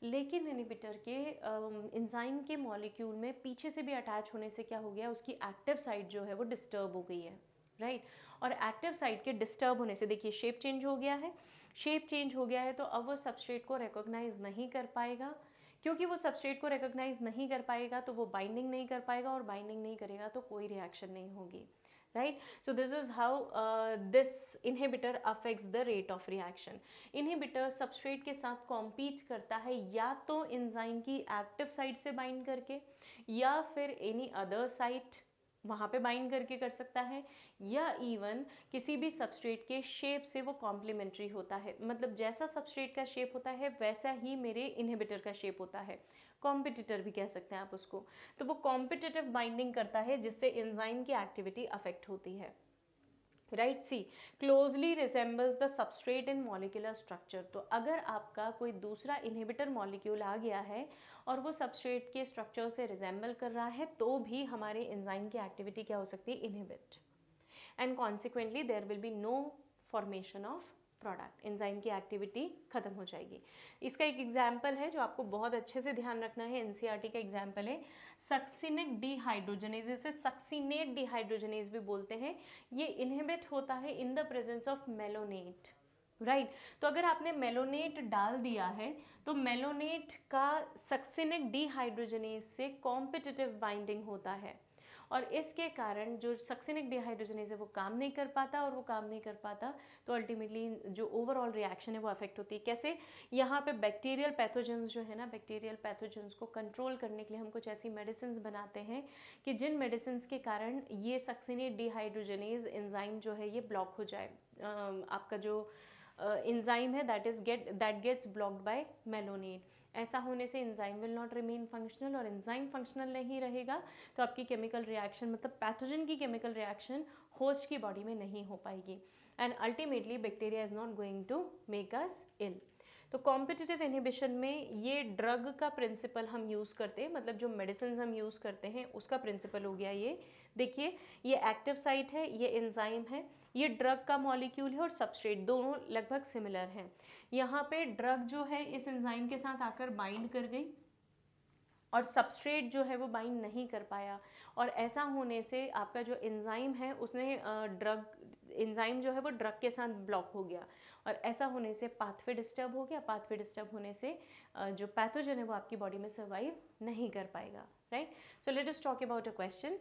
लेकिन इनहिबिटर के एंजाइम के मॉलिक्यूल में पीछे से भी अटैच होने से क्या हो गया, उसकी एक्टिव साइट जो है वो डिस्टर्ब हो गई है, राइट। और एक्टिव साइट के डिस्टर्ब होने से देखिए शेप चेंज हो गया है, शेप चेंज हो गया है तो अब वो सबस्ट्रेट को रिकॉग्नाइज नहीं कर पाएगा। क्योंकि वो सबस्ट्रेट को रिकॉग्नाइज नहीं कर पाएगा तो वो बाइंडिंग नहीं कर पाएगा, और बाइंडिंग नहीं करेगा तो कोई रिएक्शन नहीं होगी, right? So this is how this inhibitor affects the rate of reaction. Inhibitor substrate के साथ compete करता है या तो एंजाइम की एक्टिव साइट से बाइंड करके, या फिर एनी अदर साइट वहाँ पे बाइंड करके कर सकता है, या इवन किसी भी सबस्ट्रेट के शेप से वो कॉम्प्लीमेंट्री होता है। मतलब जैसा सबस्ट्रेट का शेप होता है वैसा ही मेरे इनहिबिटर का शेप होता है, कॉम्पिटिटर भी कह सकते हैं आप उसको। तो वो कॉम्पिटिटिव बाइंडिंग करता है जिससे एंजाइम की एक्टिविटी अफेक्ट होती है, right. See closely resembles the substrate in molecular structure. तो अगर आपका कोई दूसरा इनहिबिटर मॉलिक्यूल आ गया है और वो सबस्ट्रेट के स्ट्रक्चर से रिजेंबल कर रहा है, तो भी हमारे एंजाइम की एक्टिविटी क्या हो सकती है, inhibit, and consequently there will be no formation of product, enzyme की एक्टिविटी खत्म हो जाएगी। इसका एक एग्जाम्पल है जो आपको बहुत अच्छे से ध्यान रखना है, एनसीईआरटी का एग्जाम्पल है सक्सिनिक डिहाइड्रोजनेज, इसे सक्सिनेट डिहाइड्रोजनेज भी बोलते हैं। ये इनहिबिट होता है in the presence of malonate, right. तो अगर आपने मेलोनेट डाल दिया है तो मेलोनेट का सक्सिनिक डिहाइड्रोजनेज से कॉम्पिटिटिव बाइंडिंग होता है, और इसके कारण जो सक्सिनिक डिहाइड्रोजनेज है वो काम नहीं कर पाता, और वो काम नहीं कर पाता तो अल्टीमेटली जो ओवरऑल रिएक्शन है वो अफेक्ट होती है। कैसे, यहाँ पे बैक्टीरियल पैथोजेंस जो है ना, बैक्टीरियल पैथोजेंस को कंट्रोल करने के लिए हम कुछ ऐसी मेडिसिन बनाते हैं कि जिन मेडिसिन के कारण ये सक्सिनेट डिहाइड्रोजनेज एंजाइम जो है ये ब्लॉक हो जाए। आपका जो एंजाइम है that gets blocked by malonate. ऐसा होने से enzyme will not remain functional, और एंजाइम फंक्शनल नहीं रहेगा तो आपकी केमिकल रिएक्शन, मतलब पैथोजन की केमिकल रिएक्शन होस्ट की बॉडी में नहीं हो पाएगी, and ultimately bacteria is not going to make us ill. तो कॉम्पिटिटिव इनहिबिशन में ये ड्रग का प्रिंसिपल हम यूज़ करते हैं, मतलब जो मेडिसिन हम यूज़ करते हैं उसका प्रिंसिपल हो गया ये। देखिए ये एक्टिव साइट है, ये एंजाइम है, ये ड्रग का मॉलिक्यूल है, और सबस्ट्रेट दोनों लगभग सिमिलर हैं। यहाँ पे ड्रग जो है इस एंजाइम के साथ आकर बाइंड कर गई और सबस्ट्रेट जो है वो बाइंड नहीं कर पाया, और ऐसा होने से आपका जो एंजाइम है उसने एंजाइम जो है वो ड्रग के साथ ब्लॉक हो गया, और ऐसा होने से पाथवे डिस्टर्ब हो गया। पाथवे डिस्टर्ब होने से जो पैथोजन है वो आपकी बॉडी में सर्वाइव नहीं कर पाएगा, right. So let us talk about a question.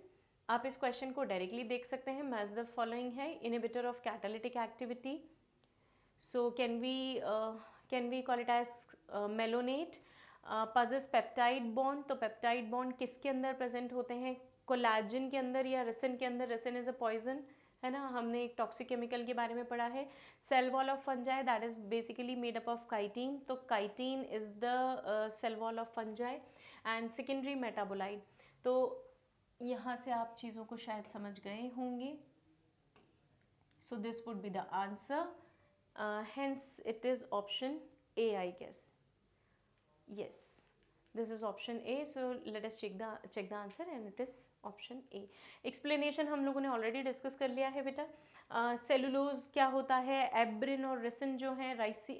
आप इस क्वेश्चन को डायरेक्टली देख सकते हैं, मैच द फॉलोइंग है, inhibitor of catalytic activity, so can we call it as malonate, possess peptide bond. तो पेप्टाइड बॉन्ड किसके अंदर प्रेजेंट होते हैं, कोलाजन के अंदर या रेसिन के अंदर। रेसिन इज अ पॉइजन, है ना, हमने एक टॉक्सिक केमिकल के बारे में पढ़ा है। Cell wall of fungi that is basically made up of chitin, तो chitin is the cell wall of fungi and secondary metabolite. तो यहाँ से आप चीज़ों को शायद समझ गए होंगे। So this would be the answer, hence it is option A, I guess. Yes, this is option A. So let us check the answer, and it is option A. Explanation हम लोगों ने ऑलरेडी डिस्कस कर लिया है बेटा। Cellulose क्या होता है, एब्रिन और रेसिन जो हैं,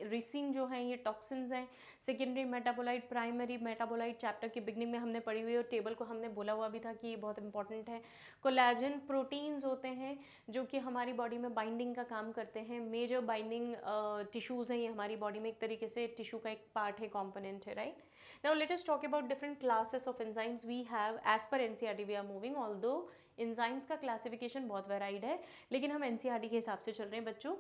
रिसिन जो हैं, ये टॉक्सिन्स हैं। Secondary metabolite, primary metabolite chapter की बिगनिंग में हमने पढ़ी हुई और टेबल को हमने बोला हुआ भी था कि ये बहुत इंपॉर्टेंट है। कोलेजन प्रोटीन्स होते हैं जो कि हमारी बॉडी में बाइंडिंग का काम करते हैं। मेजर बाइंडिंग टिश्यूज़ हैं ये हमारी बॉडी में, एक तरीके से टिश्यू का एक पार्ट है, कॉम्पोनेंट है, right. Now let us talk about different classes of enzymes we have as per NCERT we are moving, although enzymes का classification बहुत वेराइड है, लेकिन हम NCERT के हिसाब से चल रहे हैं बच्चों।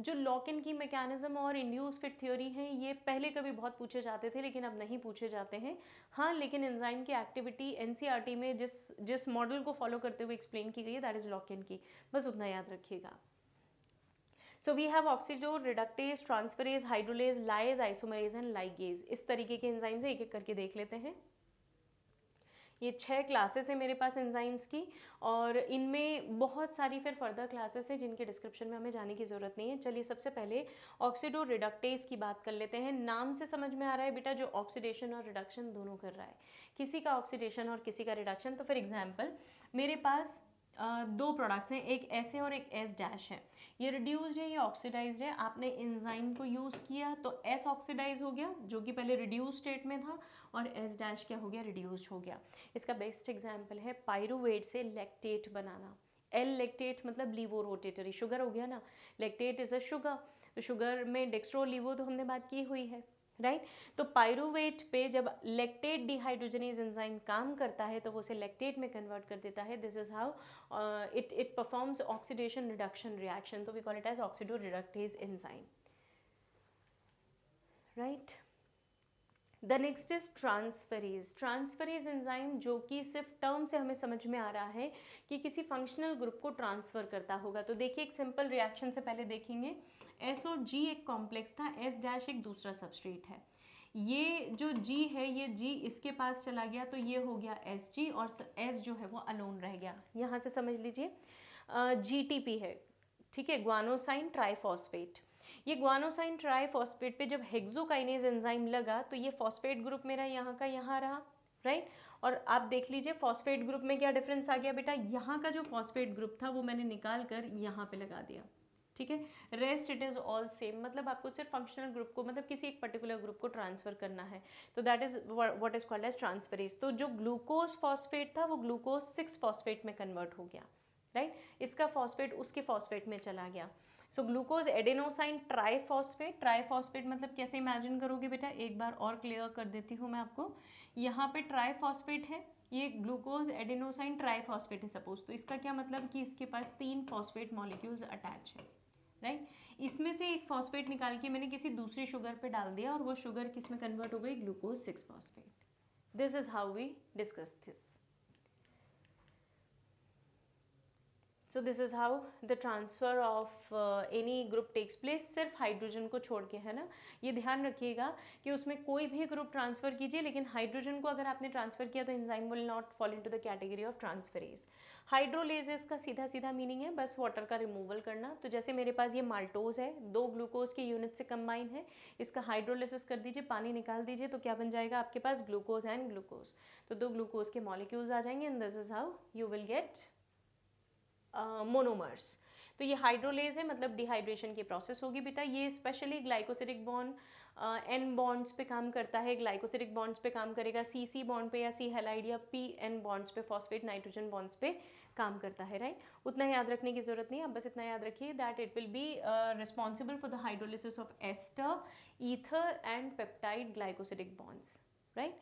जो लॉक इन की मैकेनिज्म और इंड्यूस फिट थ्योरी है, ये पहले कभी बहुत पूछे जाते थे लेकिन अब नहीं पूछे जाते हैं। हाँ, लेकिन एंजाइम की एक्टिविटी NCERT में जिस मॉडल को फॉलो करते हुए एक्सप्लेन की गई है, दैट इज लॉक इन की, बस उतना याद रखिएगा। So we have oxido, reductase, transferase, hydrolase, lyase, isomerase and ligase. इस तरीके के एंजाइम्स एक एक करके देख लेते हैं। ये 6 क्लासेस है मेरे पास एंजाइम्स की, और इनमें बहुत सारी फिर फर्दर क्लासेस हैं जिनके डिस्क्रिप्शन में हमें जाने की ज़रूरत नहीं है। चलिए सबसे पहले ऑक्सीडो रिडक्टेज की बात कर लेते हैं। नाम से समझ में आ रहा है बेटा जो ऑक्सीडेशन और रिडक्शन दोनों कर रहा है, किसी का ऑक्सीडेशन और किसी का रिडक्शन। तो फॉर एग्जाम्पल मेरे पास 2 प्रोडक्ट्स हैं, एक एस है और एक एस डैश है। ये रिड्यूस्ड है, ये ऑक्सीडाइज्ड है। आपने एंजाइम को यूज़ किया तो एस ऑक्सीडाइज हो गया जो कि पहले रिड्यूस स्टेट में था, और एस डैश क्या हो गया, रिड्यूस्ड हो गया। इसका बेस्ट एग्जांपल है पायरुवेट से लैक्टेट बनाना। एल लैक्टेट मतलब लीवो रोटेटरी शुगर हो गया ना, लैक्टेट इज अ शुगर। तो शुगर में डेक्स्ट्रो लीवो तो हमने बात की हुई है, राइट। तो पायरुवेट पे जब लैक्टेट डिहाइड्रोजनेज एंजाइम काम करता है तो वो उसे लैक्टेट में कन्वर्ट कर देता है। This is how it performs oxidation reduction reaction, तो we call it as oxido reductase enzyme, right. The next is transferase. Transferase enzyme जो कि सिर्फ टर्म से हमें समझ में आ रहा है कि किसी फंक्शनल ग्रुप को ट्रांसफर करता होगा। तो देखिए एक सिंपल रिएक्शन से पहले देखेंगे, एस और जी एक कॉम्प्लेक्स था, एस डैश एक दूसरा सबस्ट्रेट है। ये जो जी है, ये जी इसके पास चला गया तो ये हो गया एस जी, और एस जो है वो अलोन रह गया। यहाँ से समझ लीजिए GTP है, ठीक है, ग्वानोसाइन ट्राइफॉस्फेट। ये ग्वानोसाइन ट्राइफॉस्फेट पे जब हेक्सोकाइनेज एंजाइम लगा तो ये फॉस्फेट ग्रुप मेरा यहाँ का यहाँ रहा, राइट। और आप देख लीजिए फॉस्फेट ग्रुप में क्या डिफरेंस आ गया बेटा, यहाँ का जो फॉस्फेट ग्रुप था वो मैंने निकाल कर यहाँ पे लगा दिया, ठीक है। Rest it is all same, मतलब आपको सिर्फ फंक्शनल ग्रुप को, मतलब किसी एक पर्टिकुलर ग्रुप को ट्रांसफर करना है, तो that is what is called as transferase. तो जो ग्लूकोज फॉस्फेट था वो ग्लूकोज 6 फॉस्फेट में कन्वर्ट हो गया, राइट। इसका फॉस्फेट उसके फॉस्फेट में चला गया। So glucose adenosine triphosphate, triphosphate मतलब कैसे इमेजिन करोगे बेटा, एक बार और क्लियर कर देती हूँ मैं आपको। यहाँ पे ट्राइफॉस्फेट है, ये ग्लूकोज एडेनोसाइन ट्राइफॉस्फेट है सपोज, तो इसका क्या मतलब कि इसके पास 3 फॉस्फेट मॉलिक्यूल्स अटैच है, राइट। इसमें से एक फॉस्फेट निकाल के मैंने किसी दूसरी शुगर पे डाल दिया और वो शुगर किस में कन्वर्ट हो गई, glucose 6 phosphate. This is how we discuss this. So this is how the transfer of any group takes place, सिर्फ हाइड्रोजन को छोड़ के, है ना। ये ध्यान रखिएगा कि उसमें कोई भी ग्रुप ट्रांसफर कीजिए, लेकिन हाइड्रोजन को अगर आपने ट्रांसफर किया तो enzyme will not fall into the category of transferase. Hydrolases का सीधा सीधा मीनिंग है बस वाटर का रिमूवल करना। तो जैसे मेरे पास ये माल्टोज है, 2 ग्लूकोज के यूनिट से कंबाइन है, इसका हाइड्रोलिसिस कर दीजिए, पानी निकाल दीजिए, तो क्या बन जाएगा आपके पास, ग्लूकोज एंड ग्लूकोज। तो 2 ग्लूकोज के मॉलिक्यूल्स आ जाएंगे and this is how you will gate monomers. तो ये हाइड्रोलेज है, मतलब डिहाइड्रेशन की प्रोसेस होगी बेटा। ये specially glycosidic bond N bonds पे काम करता है, ग्लाइकोसिडिक बॉन्ड्स पे काम करेगा, CC बॉन्ड पे या C हैलाइड या PN बॉन्ड्स पे, फॉस्फेट नाइट्रोजन बॉन्ड्स पे काम करता है, राइट। उतना याद रखने की जरूरत नहीं है, आप बस इतना याद रखिए that it will be responsible for the hydrolysis of ester, ether and peptide glycosidic bonds, right.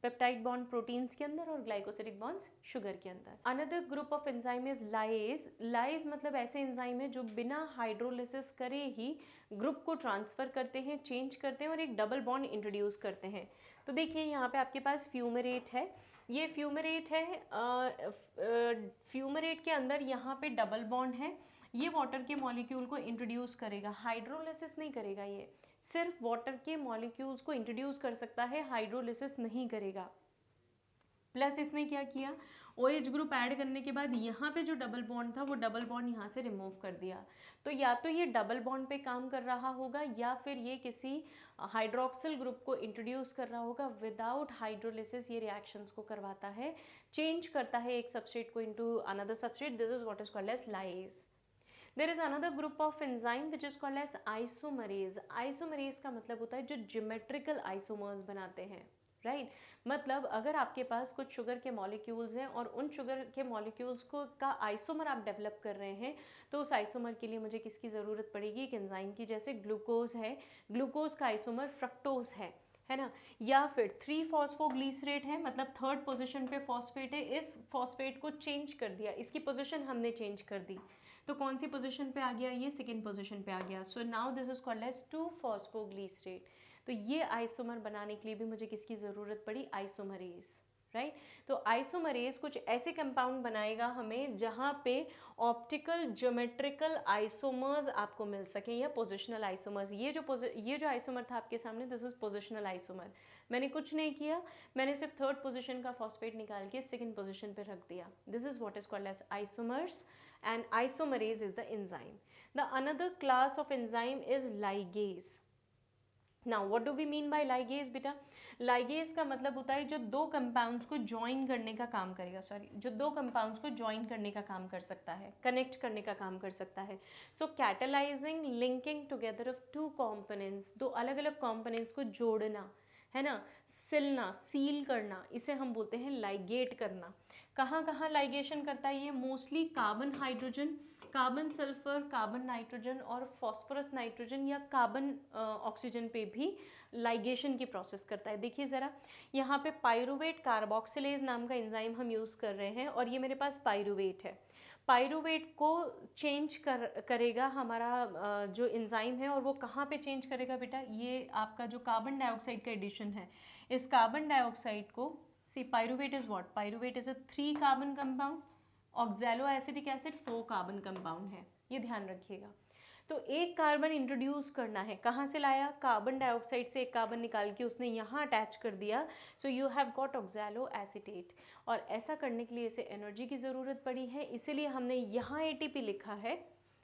Peptide bond proteins के अंदर और ग्लाइकोसिडिक बॉन्ड्स शुगर के अंदर। Another group of enzyme is lyase. Lyase मतलब ऐसे एंजाइम है जो बिना हाइड्रोलिसिस करे ही ग्रुप को ट्रांसफर करते हैं, चेंज करते हैं और एक डबल बॉन्ड इंट्रोड्यूस करते हैं। तो देखिए यहाँ पे आपके पास फ्यूमेरेट है, ये फ्यूमेरेट है, फ्यूमेरेट के अंदर यहाँ पे डबल बॉन्ड है, ये वाटर के मॉलिक्यूल को इंट्रोड्यूस करेगा, हाइड्रोलिसिस नहीं करेगा, ये सिर्फ वाटर के मॉलिक्यूल्स को इंट्रोड्यूस कर सकता है, हाइड्रोलिसिस नहीं करेगा, प्लस इसने क्या किया, OH ग्रुप ऐड करने के बाद यहाँ पे जो डबल बॉन्ड था वो डबल बॉन्ड यहाँ से रिमूव कर दिया। तो या तो ये डबल बॉन्ड पे काम कर रहा होगा या फिर ये किसी हाइड्रोक्सिल ग्रुप को इंट्रोड्यूस कर रहा होगा। विदाउट हाइड्रोलिसिस ये रिएक्शंस को करवाता है, चेंज करता है एक सबस्ट्रेट को into another substrate. This is what is called as lyase. There is another group of enzyme which is called as isomerase. Isomerase का मतलब होता है जो geometrical isomers बनाते हैं, राइट मतलब अगर आपके पास कुछ शुगर के मॉलिक्यूल्स हैं और उन शुगर के मॉलिक्यूल्स को का आइसोमर आप डेवलप कर रहे हैं, तो उस आइसोमर के लिए मुझे किसकी ज़रूरत पड़ेगी, एक एंजाइम की। जैसे ग्लूकोज है, ग्लूकोज का आइसोमर फ्रक्टोज है ना, या फिर 3-फॉस्फोग्लिसरेट है, मतलब थर्ड पोजीशन पे फॉस्फेट है, इस फॉस्फेट को चेंज कर दिया, इसकी पोजीशन हमने चेंज कर दी, तो कौन सी पोजीशन पे आ गया, ये सेकेंड पोजीशन पे आ गया। So now this is called as two phosphoglycerate. तो ये आइसोमर बनाने के लिए भी मुझे किसकी ज़रूरत पड़ी, आइसोमरेज, राइट। तो आइसोमरेज कुछ ऐसे कंपाउंड बनाएगा हमें जहाँ पे ऑप्टिकल ज्योमेट्रिकल आइसोमर्स आपको मिल सके या पोजिशनल आइसोमर्स। ये जो आइसोमर था आपके सामने, दिस इज पोजिशनल आइसोमर। मैंने कुछ नहीं किया, मैंने सिर्फ थर्ड पोजीशन का फॉस्फेट निकाल के सेकेंड पोजीशन पे रख दिया। This is what is called as isomers and isomerase is the enzyme. The another class of enzyme is ligase. Now what do we mean by ligase बेटा? ligase का मतलब होता है जो दो कंपाउंड्स को ज्वाइन करने का काम करेगा, जो दो कंपाउंड्स को ज्वाइन करने का काम कर सकता है, कनेक्ट करने का काम कर सकता है। So catalysing linking together of two components, दो अलग अलग कॉम्पोनेंट्स को जोड़ना, है ना, सिलना, सील करना, इसे हम बोलते हैं लाइगेट करना। कहाँ कहाँ लाइगेशन करता है ये, mostly carbon hydrogen, carbon sulphur, carbon nitrogen और फॉस्फोरस नाइट्रोजन या कार्बन ऑक्सीजन पे भी लाइगेशन की प्रोसेस करता है। देखिए ज़रा, यहाँ पे पायरुवेट कार्बोक्सिलेज नाम का एंजाइम हम यूज़ कर रहे हैं और ये मेरे पास पायरुवेट है। पायरुवेट को चेंज करेगा हमारा जो एंजाइम है, और वो कहाँ पे चेंज करेगा बेटा, ये आपका जो कार्बन डाइऑक्साइड का एडिशन है, इस कार्बन डाइऑक्साइड को, see pyruvate is what, pyruvate is a 3 carbon compound, oxaloacetic acid 4 carbon compound है, ये ध्यान रखिएगा। तो एक कार्बन इंट्रोड्यूस करना है, कहाँ से लाया, कार्बन डाइऑक्साइड से एक कार्बन निकाल के उसने यहाँ अटैच कर दिया, so you have got oxalo acetate. और ऐसा करने के लिए इसे एनर्जी की ज़रूरत पड़ी है, इसीलिए हमने यहाँ ATP लिखा है,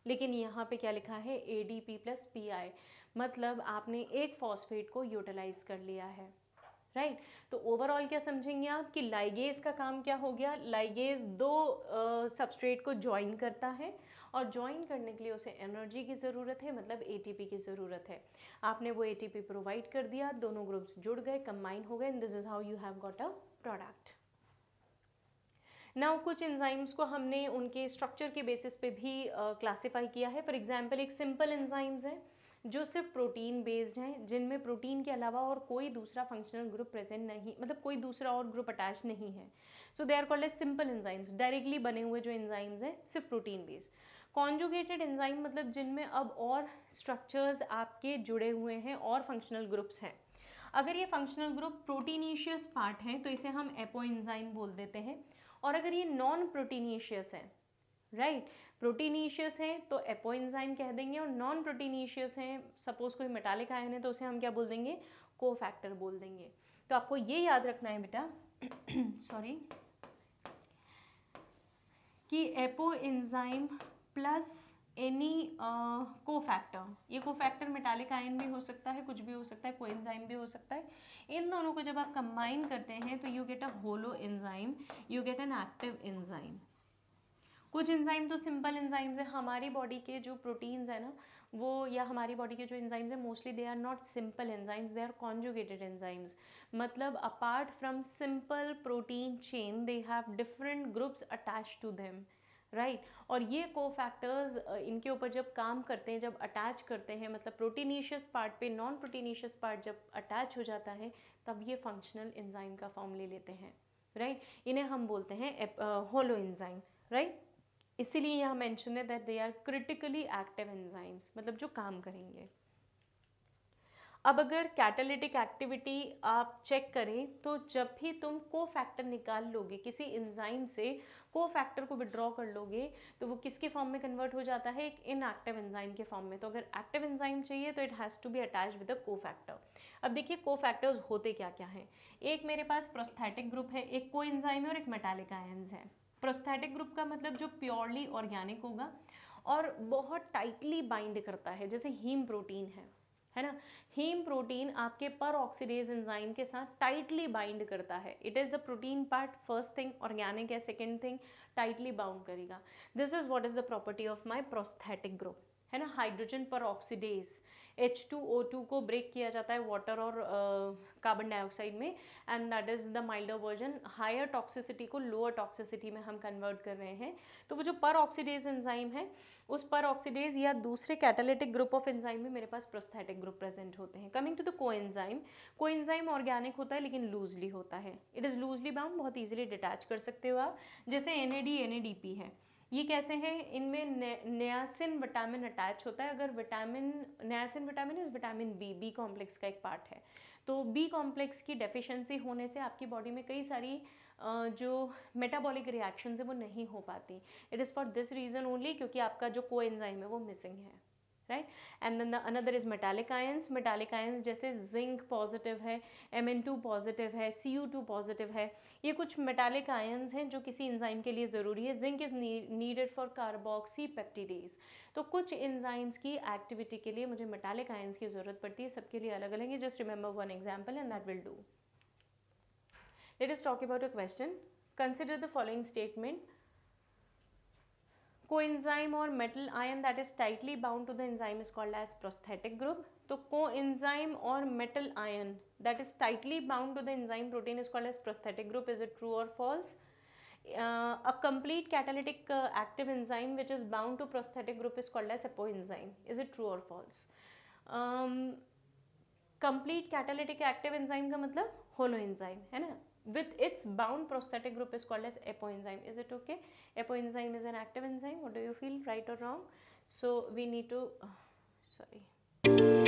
लेकिन यहाँ पे क्या लिखा है, ADP + PI, मतलब आपने एक फॉस्फेट को यूटिलाइज कर लिया है, राइट। तो ओवरऑल क्या समझेंगे आप कि लाइगेज का काम क्या हो गया, लाइगेज दो सबस्ट्रेट को ज्वाइन करता है और ज्वाइन करने के लिए उसे एनर्जी की ज़रूरत है, मतलब ATP की ज़रूरत है। आपने वो ATP प्रोवाइड कर दिया, दोनों ग्रुप्स जुड़ गए, कंबाइन हो गए, and this is how you have got a product. Now कुछ एंजाइम्स को हमने उनके स्ट्रक्चर के बेसिस पे भी क्लासीफाई किया है। फॉर एग्जांपल एक सिंपल एंजाइम्स हैं जो सिर्फ प्रोटीन बेस्ड हैं, जिनमें प्रोटीन के अलावा और कोई दूसरा फंक्शनल ग्रुप प्रेजेंट नहीं, मतलब कोई दूसरा और ग्रुप अटैच नहीं है। So they are called as simple enzymes, directly बने हुए जो एंजाइम्स हैं सिर्फ प्रोटीन बेस्ड। कॉन्जुगेटेड एंजाइम मतलब जिनमें अब और स्ट्रक्चर्स आपके जुड़े हुए हैं और फंक्शनल ग्रुप्स हैं। अगर ये फंक्शनल ग्रुप प्रोटीनिशियस पार्ट है तो इसे हम एपो एंजाइम बोल देते हैं, और अगर ये नॉन प्रोटीनिशियस है, राइट, प्रोटीनिशियस है तो एपो एंजाइम कह देंगे, और नॉन प्रोटीनिशियस हैं, सपोज कोई मेटालिक आयन है तो उसे हम क्या बोल देंगे, कोफैक्टर बोल देंगे। तो आपको ये याद रखना है बेटा सॉरी, कि apo enzyme plus any cofactor, ये कोफैक्टर मेटालिक आयन भी हो सकता है, कुछ भी हो सकता है, कोएंजाइम भी हो सकता है। इन दोनों को जब आप कंबाइन करते हैं तो you get a holo enzyme, you get an active enzyme. कुछ एंजाइम तो सिंपल एंजाइम्स है, हमारी बॉडी के जो प्रोटीन्स है ना वो, या हमारी बॉडी के जो एंजाइम्स हैं mostly they are not simple enzymes, they are conjugated enzymes, मतलब apart from simple protein chain they have different groups attach to them, right. और ये कोफैक्टर्स इनके ऊपर जब काम करते हैं, जब अटैच करते हैं, मतलब प्रोटीनिशियस पार्ट पे नॉन प्रोटीनिशियस पार्ट जब अटैच हो जाता है, तब ये फंक्शनल एंजाइम का फॉर्म ले लेते हैं, राइट। इन्हें हम बोलते हैं होलो एंजाइम, राइट। इसीलिए यहाँ मेंशन है that they are critically active enzymes, मतलब जो काम करेंगे। अब अगर कैटालिटिक एक्टिविटी आप चेक करें तो जब भी तुम कोफैक्टर निकाल लोगे किसी एंजाइम से, कोफैक्टर को विड्रॉ कर लोगे तो वो किसके फॉर्म में कन्वर्ट हो जाता है, एक इनएक्टिव एंजाइम के फॉर्म में। तो अगर एक्टिव एंजाइम चाहिए तो it has to be attached with a cofactor. अब देखिए कोफैक्टर्स होते क्या क्या हैं। एक मेरे पास प्रोस्थेटिक ग्रुप है, एक कोएंजाइम है और एक मेटालिक आयंस है। प्रोस्थेटिक ग्रुप का मतलब जो प्योरली ऑर्गेनिक होगा और बहुत टाइटली बाइंड करता है, जैसे हीम प्रोटीन है ना। हीम प्रोटीन आपके पर ऑक्सीडेज एंजाइम के साथ टाइटली बाइंड करता है। It is a protein part, first thing organic है, सेकेंड थिंग टाइटली बाउंड करेगा। This is what is the property of my prosthetic group, है ना। हाइड्रोजन पर ऑक्सीडेज H2O2 को ब्रेक किया जाता है वाटर और कार्बन डाइऑक्साइड में, and that is the milder version. Higher toxicity को लोअर टॉक्सिसिटी में हम कन्वर्ट कर रहे हैं। तो वो जो पर ऑक्सीडेज एंजाइम है, उस पर ऑक्सीडेज या दूसरे कैटालिटिक ग्रुप ऑफ एंजाइम में मेरे पास प्रोस्थेटिक ग्रुप प्रेजेंट होते हैं। Coming to the coenzyme, coenzyme organic होता है लेकिन लूजली होता है। इट इज़ लूजली बाउंड, बहुत ईजिली डिटैच कर सकते हो आप, जैसे NAD NADP है। ये कैसे हैं, इनमें नियासिन विटामिन अटैच होता है। अगर vitamin, niacin vitamin is vitamin B complex का एक पार्ट है। तो बी कॉम्प्लेक्स की डेफिशिएंसी होने से आपकी बॉडी में कई सारी जो मेटाबॉलिक रिएक्शंस है वो नहीं हो पाती। It is for this reason only, क्योंकि आपका जो कोएंजाइम है वो मिसिंग है, right. And then the another is metallic ions. Metallic ions जैसे जिंक पॉजिटिव है, Mn2 पॉजिटिव है, Cu2 पॉजिटिव है। ये कुछ मेटालिक आयंस हैं जो किसी एंजाइम के लिए ज़रूरी है। Zinc is needed for carboxy peptidase. तो कुछ एंजाइम्स की एक्टिविटी के लिए मुझे मेटालिक आयंस की ज़रूरत पड़ती है, सबके लिए अलग अलग है। Just remember one example and that will do. Let us talk about a question. Consider the following statement. Coenzyme or metal ion that is tightly bound to the enzyme is called as prosthetic group. तो coenzyme or metal ion that is tightly bound to the enzyme protein is called as prosthetic group. Is it true or false? A complete catalytic active enzyme which is bound to prosthetic group is called as apoenzyme. Is it true or false? Complete catalytic active enzyme का मतलब holo enzyme है ना, with its bound prosthetic group is called as apoenzyme. Is it okay? Apoenzyme is an active enzyme. What do you feel, right or wrong? So we need to sorry